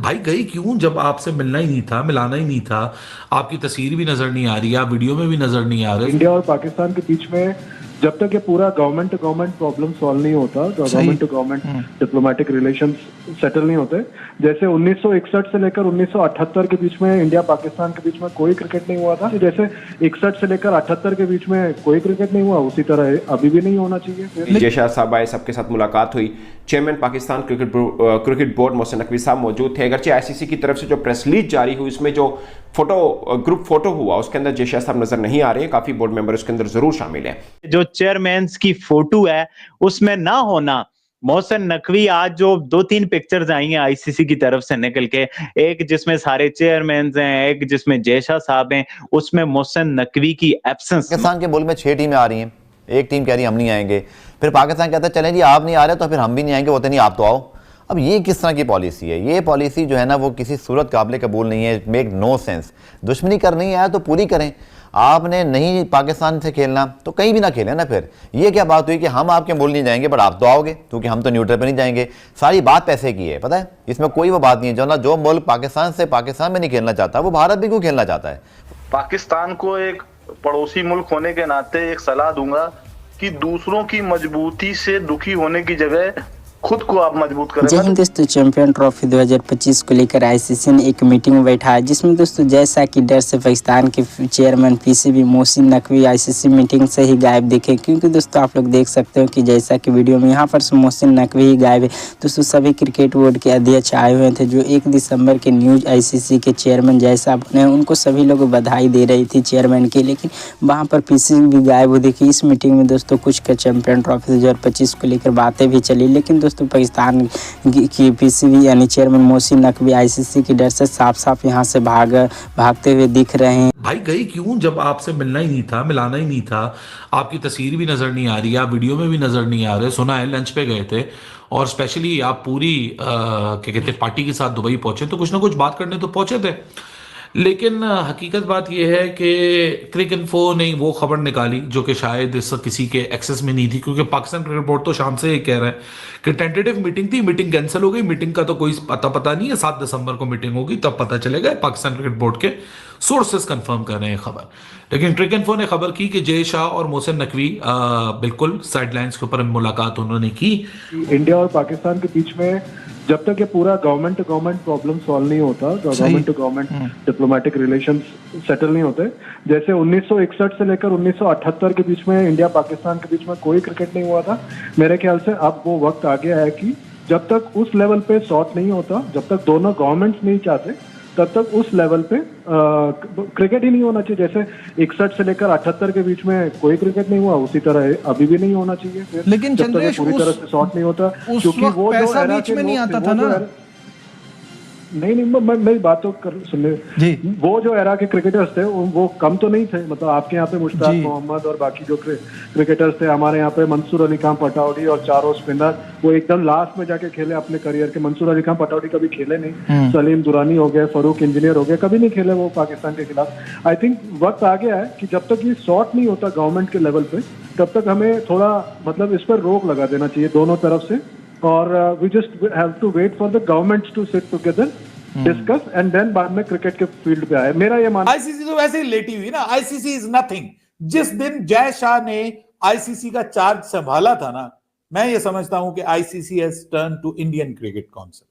भाई गई क्यों जब आपसे मिलना ही नहीं था, मिलाना ही नहीं था? आपकी तस्वीर भी नजर नहीं आ रही, आप वीडियो में भी नजर नहीं आ रहे। इंडिया और पाकिस्तान के बीच में जब तक ये पूरा government to government problem solve नहीं होता, government to government diplomatic relations settle नहीं होते। जैसे 1961 से लेकर 1978 के बीच में इंडिया पाकिस्तान के बीच में कोई क्रिकेट नहीं हुआ था, जैसे 61 से लेकर 78 के बीच में कोई क्रिकेट नहीं हुआ, उसी तरह अभी भी नहीं होना चाहिए। जय शाह साहब आए, सबके साथ मुलाकात हुई। Chairman Pakistan cricket board Mohsin Naqvi साहब मौजूद थे। अगरचे आईसीसी की तरफ से जो प्रेस रिलीज जारी हुई उसमें जो ग्रुप फोटो हुआ उसके अंदर जय शाह साहब नजर नहीं आ रहे हैं, काफी बोर्ड मेंबर उसके अंदर जरूर शामिल हैं। जो चेयरमैन की फोटो है उसमें ना होना, मोहसिन नकवी आज जो 2-3 पिक्चर्स आई हैं आईसीसी की तरफ से निकल के, एक जिसमें सारे चेयरमैन हैं, एक जिसमें जय शाह साहब हैं, उसमें मोहसिन नकवी की एब्सेंस। पाकिस्तान के मुल्क में 6 टीमें आ रही हैं, एक टीम कह रही है हम नहीं आएंगे, फिर पाकिस्तान कहता है चलें जी आप नहीं आ रहे तो फिर हम भी नहीं आएंगे, बोलते नहीं आप तो आओ। अब ये किस तरह की पॉलिसी है? ये पॉलिसी जो है ना वो किसी सूरत काबिल कबूल नहीं है, मेक नो सेंस। दुश्मनी करनी है तो पूरी करें। आपने नहीं पाकिस्तान से खेलना तो कहीं भी ना खेलें ना। फिर ये क्या बात हुई कि हम आपके मुल्क नहीं जाएंगे बट आप तो आओगे, क्योंकि हम तो न्यूट्रल पे नहीं जाएंगे। सारी बात पैसे की है, पता है, इसमें कोई वो बात नहीं है। जो मुल्क पाकिस्तान में नहीं खेलना चाहता वो भारत भी क्यों खेलना चाहता है? पाकिस्तान को एक पड़ोसी मुल्क होने के नाते एक सलाह दूंगा कि दूसरों की मजबूती से दुखी होने की जगह खुद को आप मजबूत करें। जय हिंद दोस्तों, चैंपियन ट्रॉफी 2025 को लेकर आईसीसी ने एक मीटिंग बैठा है, जिसमें दोस्तों जैसा कि डर से पाकिस्तान के chairman PCB Mohsin Naqvi ICC meeting से ही गायब दिखे। क्योंकि दोस्तों आप लोग देख सकते हो कि जैसा कि वीडियो में यहाँ पर मोहसिन नकवी ही गायब है। दोस्तों सभी क्रिकेट बोर्ड के अध्यक्ष आए हुए थे, जो 1 दिसंबर के न्यूज आईसीसी के चेयरमैन जैसा बने उनको सभी लोग बधाई दे रही थी चेयरमैन की, लेकिन वहाँ पर पीसीबी गायब हो दिखी। इस मीटिंग में दोस्तों कुछ चैंपियन ट्रॉफी 2025 को लेकर बातें भी चली, लेकिन दोस्तों पाकिस्तान की पीसीबी यानी चेयरमैन मोहसिन नकवी आईसीसी के डर से साफ यहाँ से भागते हुए दिख रहे हैं। भाई गई क्यों जब आपसे मिलना ही नहीं था, मिलाना ही नहीं था? आपकी तस्वीर भी नजर नहीं आ रही, आप वीडियो में भी नजर नहीं आ रहे। सुना है लंच पे गए थे और स्पेशली आप पूरी क्या कहते हैं पार्टी के साथ दुबई पहुंचे, तो कुछ ना कुछ बात करने तो पहुंचे थे। लेकिन हकीकत बात यह है कि क्रिकइन्फो ने वो खबर निकाली जो कि शायद इस किसी के एक्सेस में नहीं थी, क्योंकि पाकिस्तान क्रिकेट बोर्ड तो शाम से ही कह रहा है कि टेंटेटिव मीटिंग थी, मीटिंग कैंसिल हो गई, मीटिंग का तो कोई पता नहीं है, 7 दिसंबर को मीटिंग होगी तब पता चलेगा। पाकिस्तान क्रिकेट बोर्ड के सोर्सेस कंफर्म कर रहे हैं खबर। लेकिन क्रिकइन्फो ने खबर की कि जय शाह और मोहसिन नकवी बिल्कुल साइडलाइंस के ऊपर मुलाकात उन्होंने की। इंडिया और पाकिस्तान के बीच में जब तक ये पूरा government to government problem solve नहीं होता, government to government diplomatic relations settle नहीं होते। जैसे 1961 से लेकर 1978 के बीच में इंडिया पाकिस्तान के बीच में कोई क्रिकेट नहीं हुआ था। मेरे ख्याल से अब वो वक्त आ गया है कि जब तक उस लेवल पे सॉर्ट नहीं होता, जब तक दोनों गवर्नमेंट्स नहीं चाहते, तब तक उस लेवल पे क्रिकेट ही नहीं होना चाहिए। जैसे 61 से लेकर 78 के बीच में कोई क्रिकेट नहीं हुआ, उसी तरह अभी भी नहीं होना चाहिए। लेकिन जब तक पूरी तरह से शॉर्ट नहीं होता, क्योंकि वो जो पैसा बीच में नहीं आता था ना। नहीं मैं मेरी बात तो सुनने जी। वो जो एरा के क्रिकेटर्स थे वो कम तो नहीं थे। मतलब आपके यहाँ पे मुश्ताक मोहम्मद और बाकी जो क्रिकेटर्स थे, हमारे यहाँ पे मंसूर अली खान पटौड़ी और चारों स्पिनर, वो एकदम लास्ट में जाके खेले अपने करियर के। मंसूर अली खान पटौड़ी कभी खेले नहीं, सलीम दुरानी हो गए, फरूक इंजीनियर हो गए, कभी नहीं खेले वो पाकिस्तान के खिलाफ। आई थिंक वक्त आ गया है कि जब तक ये शॉर्ट नहीं होता गवर्नमेंट के लेवल पे, तब तक हमें थोड़ा मतलब इस पर रोक लगा देना चाहिए दोनों तरफ से। और we just have to wait for the governments to sit together, discuss and then बाद में क्रिकेट के फील्ड पे आए। मेरा ये मानना। आईसीसी तो वैसे ही लेटी हुई ना, आईसीसी इज नथिंग। जिस दिन जय शाह ने आईसीसी का चार्ज संभाला था ना, मैं ये समझता हूं कि ICC has turn to Indian cricket council.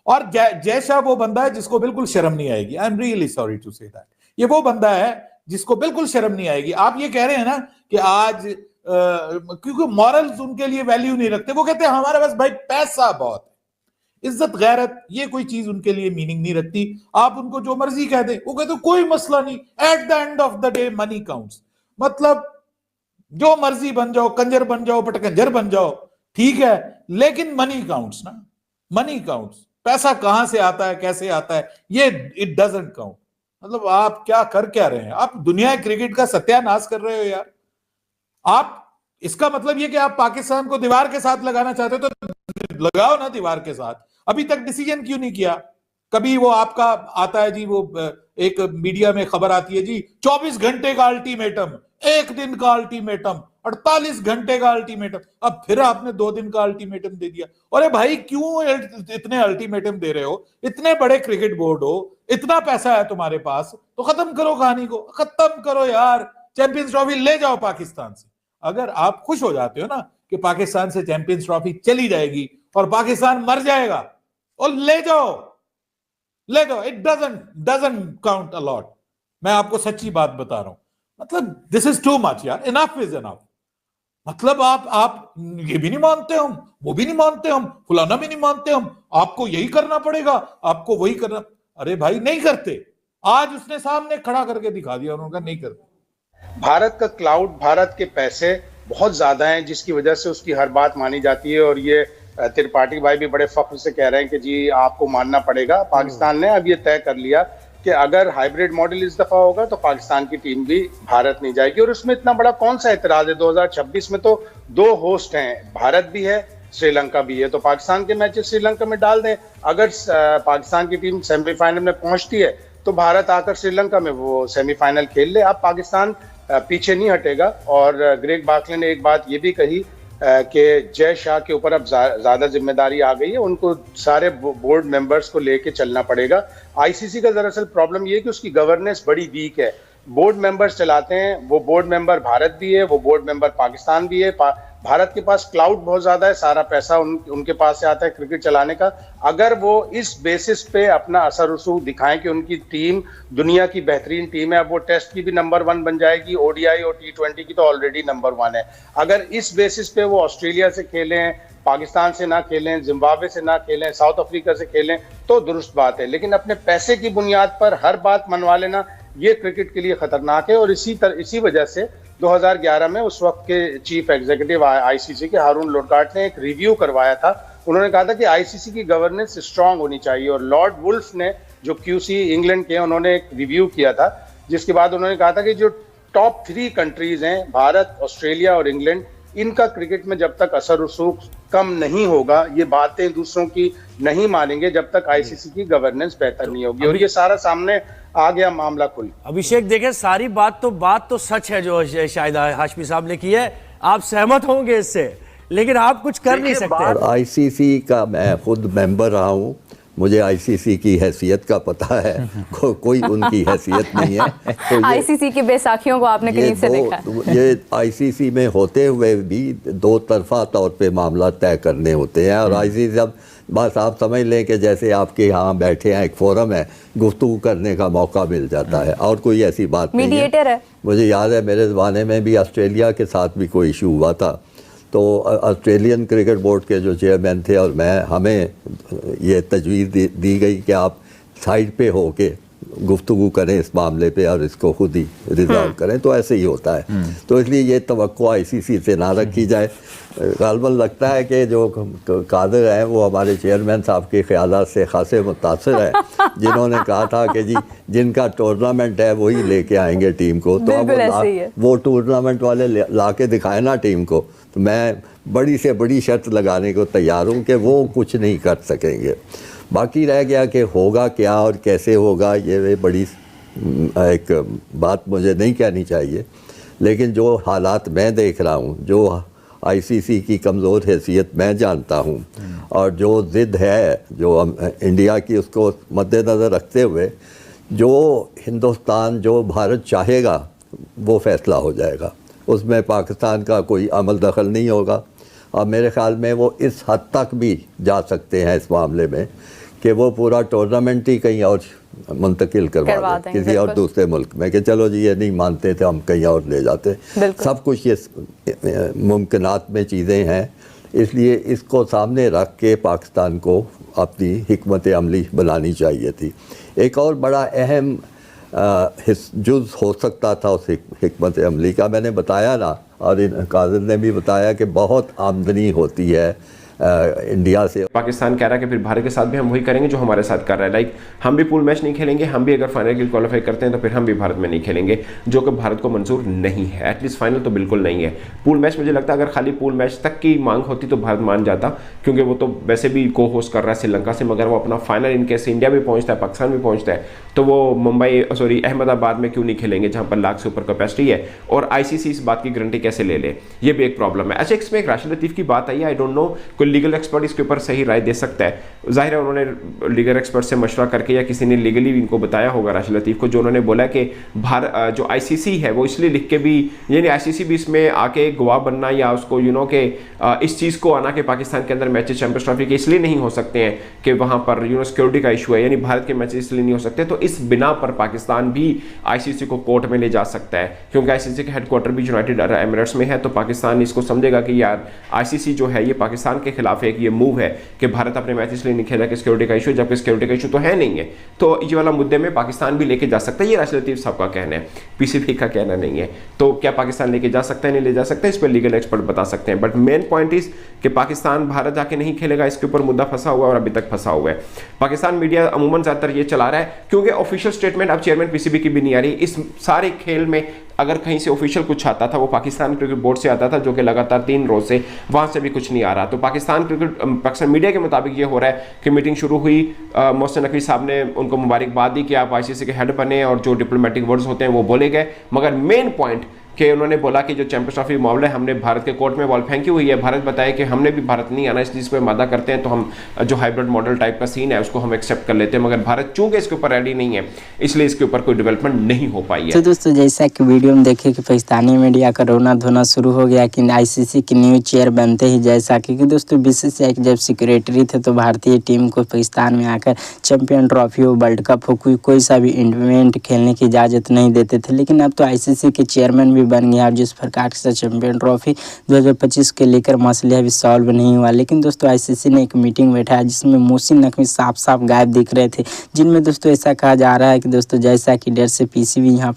और जय शाह वो बंदा है जिसको बिल्कुल शर्म नहीं आएगी। I am really sorry to say that. ये वो बंदा है जिसको बिल्कुल शर्म नहीं आएगी। आप ये कह रहे हैं ना कि आज क्योंकि मॉरल्स उनके लिए वैल्यू नहीं रखते, वो कहते हैं हमारे पास भाई पैसा बहुत है, इज्जत गैरत ये कोई चीज उनके लिए मीनिंग नहीं रखती। आप उनको जो मर्जी कह दें, वो कहते कोई मसला नहीं, at the end of the day money counts. मतलब जो मर्जी बन जाओ, कंजर बन जाओ, पटकंजर बन जाओ, ठीक है, लेकिन मनी काउंट्स ना, मनी काउंट्स। पैसा कहां से आता है, कैसे आता है, ये इट डजंट काउंट। मतलब आप क्या रहे हैं? आप दुनिया क्रिकेट का सत्यानाश कर रहे हो यार। आप इसका मतलब ये कि आप पाकिस्तान को दीवार के साथ लगाना चाहते हो तो लगाओ ना दीवार के साथ। अभी तक डिसीजन क्यों नहीं किया? कभी वो आपका आता है जी, वो एक मीडिया में खबर आती है जी 24 घंटे का अल्टीमेटम, 1 दिन का अल्टीमेटम, 48 घंटे का अल्टीमेटम, अब फिर आपने 2 दिन का अल्टीमेटम दे दिया। अरे भाई क्यों इतने अल्टीमेटम दे रहे हो? इतने बड़े क्रिकेट बोर्ड हो, इतना पैसा है तुम्हारे पास, तो खत्म करो कहानी को, खत्म करो यार। चैंपियंस ट्रॉफी ले जाओ पाकिस्तान से। अगर आप खुश हो जाते हो ना कि पाकिस्तान से चैंपियंस ट्रॉफी चली जाएगी और पाकिस्तान मर जाएगा, और ले जाओ, ले जाओ। It doesn't count a lot. मैं आपको सच्ची बात बता रहा हूं, मतलब दिस इज टू मच यार, इनफ इज इनफ। मतलब आप ये भी नहीं मानते, हम वो भी नहीं मानते, हम फलाना भी नहीं मानते, हम आपको यही करना पड़ेगा, आपको वही करना। अरे भाई नहीं करते, आज उसने सामने खड़ा करके दिखा दिया, उन्होंने कहा नहीं करते। भारत का क्लाउड, भारत के पैसे बहुत ज्यादा हैं, जिसकी वजह से उसकी हर बात मानी जाती है। और ये त्रिपाठी भाई भी बड़े फख्र से कह रहे हैं कि जी आपको मानना पड़ेगा। पाकिस्तान ने अब ये तय कर लिया कि अगर हाइब्रिड मॉडल इस दफा होगा तो पाकिस्तान की टीम भी भारत नहीं जाएगी। और उसमें इतना बड़ा कौन सा एतराज है? 2026 में तो 2 होस्ट हैं, भारत भी है, श्रीलंका भी है, तो पाकिस्तान के मैचेस श्रीलंका में डाल दें। अगर पाकिस्तान की टीम सेमीफाइनल में पहुंचती है तो भारत आकर श्रीलंका में वो सेमीफाइनल खेल ले। अब पाकिस्तान पीछे नहीं हटेगा। और ग्रेग बार्कले ने एक बात ये भी कही कि जय शाह के ऊपर अब ज्यादा जिम्मेदारी आ गई है, उनको सारे बोर्ड मेंबर्स को लेके चलना पड़ेगा। आईसीसी का दरअसल प्रॉब्लम ये है कि उसकी गवर्नेंस बड़ी वीक है। बोर्ड मेंबर्स चलाते हैं, वो बोर्ड मेंबर भारत भी है, वो बोर्ड मेंबर पाकिस्तान भी है। भारत के पास क्लाउड बहुत ज्यादा है, सारा पैसा उनके पास से आता है क्रिकेट चलाने का। अगर वो इस बेसिस पे अपना असर रसूख दिखाएं कि उनकी टीम दुनिया की बेहतरीन टीम है, अब वो टेस्ट की भी नंबर 1 बन जाएगी, ओडीआई और T20 की तो ऑलरेडी नंबर 1 है। अगर इस बेसिस पे वो ऑस्ट्रेलिया से खेलें, पाकिस्तान से ना खेलें, जिम्बाब्वे से ना खेलें, साउथ अफ्रीका से खेलें तो दुरुस्त बात है। लेकिन अपने पैसे की बुनियाद पर हर बात मनवा लेना, ये क्रिकेट के लिए खतरनाक है। और इसी वजह से 2011 में उस वक्त के चीफ एग्जीक्यूटिव आईसीसी के हारून लोडगार्ड ने एक रिव्यू करवाया था। उन्होंने कहा था कि आईसीसी की गवर्नेंस स्ट्रांग होनी चाहिए। और लॉर्ड वुल्फ ने, जो क्यूसी इंग्लैंड के, उन्होंने एक रिव्यू किया था, जिसके बाद उन्होंने कहा था कि जो टॉप 3 कंट्रीज हैं, भारत, ऑस्ट्रेलिया और इंग्लैंड, इनका क्रिकेट में जब तक असर रसूख कम नहीं होगा, ये बातें दूसरों की नहीं मानेंगे जब तक आईसीसी की गवर्नेंस बेहतर नहीं होगी। और ये सारा सामने आ गया मामला खुल। अभिषेक देखें, सारी बात तो सच है जो शायद हाशमी साहब ने की है, आप सहमत होंगे इससे, लेकिन आप कुछ कर नहीं सकते। आईसीसी का मैं खुद मेंबर रहा हूँ, मुझे आईसीसी की हैसियत का पता है। कोई उनकी हैसियत नहीं है। तो आईसीसी की बैसाखियों को आपने करीब से देखा है। ये आईसीसी में होते हुए भी 2 तरफा तौर पे मामला तय करने होते हैं। और आईसीसी जब बस आप समझ लें कि जैसे आपके यहाँ बैठे हैं, एक फोरम है, गुफ्तगू करने का मौका मिल जाता है, और कोई ऐसी बात नहीं है। मीडिएटर है। मुझे याद है मेरे ज़माने में भी ऑस्ट्रेलिया के साथ भी कोई इशू हुआ था, तो ऑस्ट्रेलियन क्रिकेट बोर्ड के जो चेयरमैन थे और मैं, हमें ये तजवीज़ दी गई कि आप साइड पे हो के गुफ्तगू करें इस मामले पे और इसको खुद ही रिजॉल्व करें। तो ऐसे ही होता है। तो इसलिए ये तवक्को आईसीसी से ना रखी जाए। गालबन लगता है कि जो कादर हैं वो हमारे चेयरमैन साहब के ख्यालात से खासे मुतासर है, जिन्होंने कहा था कि जी जिनका टूर्नामेंट है वही लेके आएंगे टीम को। तो अब वो टूर्नामेंट वाले ला के दिखाए ना टीम को, तो मैं बड़ी से बड़ी शर्त लगाने को तैयार हूँ कि वो कुछ नहीं कर सकेंगे। बाकी रह गया कि होगा क्या और कैसे होगा, ये बड़ी एक बात मुझे नहीं कहनी चाहिए। लेकिन जो हालात मैं देख रहा हूँ, जो आईसीसी की कमज़ोर हैसियत मैं जानता हूँ, और जो ज़िद है जो इंडिया की, उसको मद्देनज़र रखते हुए जो हिंदुस्तान, जो भारत चाहेगा वो फ़ैसला हो जाएगा। उसमें पाकिस्तान का अमल दखल नहीं होगा। और मेरे ख़्याल में वो इस हद तक भी जा सकते हैं इस मामले में कि वो पूरा टूर्नामेंट ही कहीं और मुंतकिल करवा दें किसी और दूसरे मुल्क में, कि चलो जी ये नहीं मानते थे हम कहीं और ले जाते। सब कुछ ये मुमकिनात में चीज़ें हैं। इसलिए इसको सामने रख के पाकिस्तान को अपनी हिकमत अमली बनानी चाहिए थी। एक और बड़ा अहम जुज़ हो सकता था उस हिकमत अमली का, मैंने बताया ना, और कादिर ने भी बताया कि बहुत आमदनी होती है इंडिया से। पाकिस्तान कह रहा है कि फिर भारत के साथ भी हम वही करेंगे जो हमारे साथ कर रहा है, लाइक हम भी पूल मैच नहीं खेलेंगे, हम भी अगर फाइनल के लिए क्वालिफाई करते हैं तो फिर हम भी भारत में नहीं खेलेंगे, जो कि भारत को मंजूर नहीं है। एटलीस्ट फाइनल तो बिल्कुल नहीं है। पूल मैच मुझे लगता है अगर खाली पूल मैच तक की मांग होती तो भारत मान जाता, क्योंकि वो तो वैसे भी को होस्ट कर रहा है श्रीलंका से, मगर वो अपना फाइनल इनकेस इंडिया भी पहुंचता है, पाकिस्तान भी पहुंचता है, तो वो अहमदाबाद में क्यों नहीं खेलेंगे जहां पर लाख से ऊपर कैपेसिटी है, और आईसीसी इस बात की गारंटी कैसे ले ले, ये भी एक प्रॉब्लम है। अच्छा, इसमें एक राशिद लतीफ की बात आई, आई डोंट नो कोई लीगल एक्सपर्ट इसके ऊपर सही राय दे सकता है। जाहिर है उन्होंने लीगल एक्सपर्ट से मशवरा करके या किसी ने लीगली इनको बताया होगा राशिद लतीफ को, जो उन्होंने बोला कि भारत जो आईसीसी है वो इसलिए लिख के भी, यानी आईसीसी भी इसमें आके गवाह बनना या उसको के इस चीज़ को आना कि पाकिस्तान के अंदर मैचेस चैंपियंस ट्रॉफी के इसलिए नहीं हो सकते हैं कि वहाँ पर सिक्योरिटी का इशू है, यानी भारत के मैचेस इसलिए नहीं हो सकते, तो इस बिना पर पाकिस्तान भी आईसीसी को कोर्ट में ले जा सकता है, क्योंकि आईसीसी के हेडक्वार्टर भी यूनाइटेड अरब एमिरेट्स में है। तो पाकिस्तान इसको समझेगा कि यार आईसीसी जो है ये पाकिस्तान के खिलाफ एक ये मूव है कि भारत अपने मैच इसलिए नहीं खेला कि सिक्योरिटी का इशू, जबकि सिक्योरिटी का इशू तो है नहीं है। तो ये वाला मुद्दे में पाकिस्तान भी लेके जा सकता है, ये राशिद लतीफ साहब का कहना है, पीसीबी का कहना नहीं है। तो क्या पाकिस्तान लेके जा सकता है, नहीं ले जा सकता है, इस पर लीगल एक्सपर्ट बता सकते हैं। बट मेन पॉइंट इज कि पाकिस्तान भारत जाके नहीं खेलेगा, इसके ऊपर मुद्दा फंसा हुआ है और अभी तक फंसा हुआ है। पाकिस्तान मीडिया अमूमन ज्यादातर ये चला रहा है, क्योंकि ऑफिशियल स्टेटमेंट अब चेयरमैन पीसीबी की भी नहीं आ रही। इस सारे खेल में अगर कहीं से ऑफिशियल कुछ आता था वो पाकिस्तान क्रिकेट बोर्ड से आता था, जो कि लगातार 3 रोज से वहां से भी कुछ नहीं आ रहा। तो पाकिस्तान मीडिया के मुताबिक ये हो रहा है कि मीटिंग शुरू हुई, मोहसिन नकवी साहब ने उनको मुबारकबाद दी कि आप आईसीसी के हेड बने और जो डिप्लोमेटिक वर्ड्स होते हैं वो बोले गए, मगर मेन पॉइंट कि उन्होंने बोला कि जो चैंपियंस ट्रॉफी मामला है हमने भारत के कोर्ट में बॉल फेंकी हुई है। भारत बताया कि हमने भी भारत नहीं आना, इस चीज़ पर वादा करते हैं, तो हम जो हाइब्रिड मॉडल टाइप का सीन है उसको हम एक्सेप्ट कर लेते हैं, मगर भारत चूंकि इसके ऊपर रेडी नहीं है इसलिए इसके ऊपर कोई डेवलपमेंट नहीं हो पाई है। तो दोस्तों जैसा कि वीडियो में देखे कि पाकिस्तानी मीडिया का रोना धोना शुरू हो गया कि आईसीसी की न्यू चेयर बनते ही, जैसा कि दोस्तों बीसीसीआई के जब सेक्रेटरी थे तो भारतीय टीम को पाकिस्तान में आकर चैंपियन ट्रॉफी हो, वर्ल्ड कप हो, कोई सा भी इवेंट खेलने की इजाज़त नहीं देते थे। लेकिन अब तो आईसीसी के चेयरमैन भी बन गए। अब जिस प्रकार से चैंपियन ट्रॉफी 2025 के लेकर मसले अभी सॉल्व नहीं हुआ, लेकिन दोस्तों आईसीसी ने एक मीटिंग बैठाया जिसमें मोहसिन नकवी साफ साफ गायब दिख रहे थे, जिनमें दोस्तों ऐसा कहा जा रहा है कि दोस्तों जैसा कि डर से पीसीबी यहाँ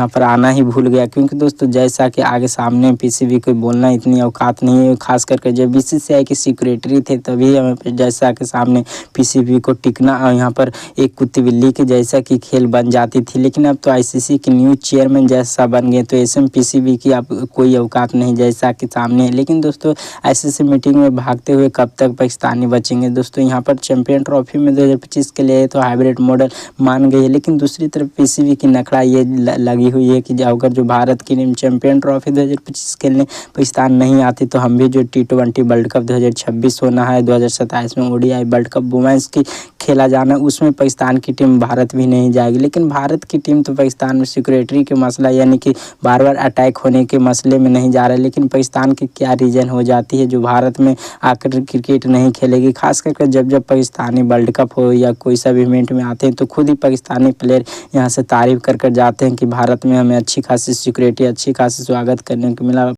पर आना ही भूल गया, क्योंकि दोस्तों जैसा कि आगे सामने पीसीबी को बोलना इतनी औकात नहीं है, खास करके जब बीसीसीआई के सेक्रेटरी थे तभी हमें जैसा के सामने पीसीबी को टिकना यहाँ पर एक कुत्ती बिल्ली के जैसा कि खेल बन जाती थी। लेकिन अब तो आईसीसी के न्यू चेयरमैन जैसा बन गए, तो ऐसे में पीसीबी की अब कोई औकात नहीं जैसा कि सामने। लेकिन दोस्तों आईसीसी मीटिंग में भागते हुए कब तक पाकिस्तानी बचेंगे। दोस्तों यहाँ पर चैंपियन ट्रॉफी में 2025 के लिए तो हाइब्रिड मॉडल मान गए, लेकिन दूसरी तरफ पीसीबी की नखड़ा ये लगी हुई है कि अगर जो भारत की टीम चैंपियन ट्रॉफी 2025 खेलने पाकिस्तान नहीं आती तो हम भी जो T20 वर्ल्ड कप 2026 होना है, 2027 में ओडीआई वर्ल्ड कप वुमेन्स की खेला जाना, उसमें पाकिस्तान की टीम भारत भी नहीं जाएगी। लेकिन भारत की टीम तो पाकिस्तान में सिक्योरिटी के मसला यानी कि बार बार अटैक होने के मसले में नहीं जा रहा है, लेकिन पाकिस्तान की क्या रीजन हो जाती है जो भारत में आकर क्रिकेट नहीं खेलेगी। खास करके जब पाकिस्तानी वर्ल्ड कप हो या कोई सा भी इवेंट में आते हैं तो खुद ही पाकिस्तानी प्लेयर यहाँ से तारीफ कर जाते हैं कि भारत में हमें अच्छी खासी सिक्योरिटी, अच्छी खासी स्वागत करने को मिला।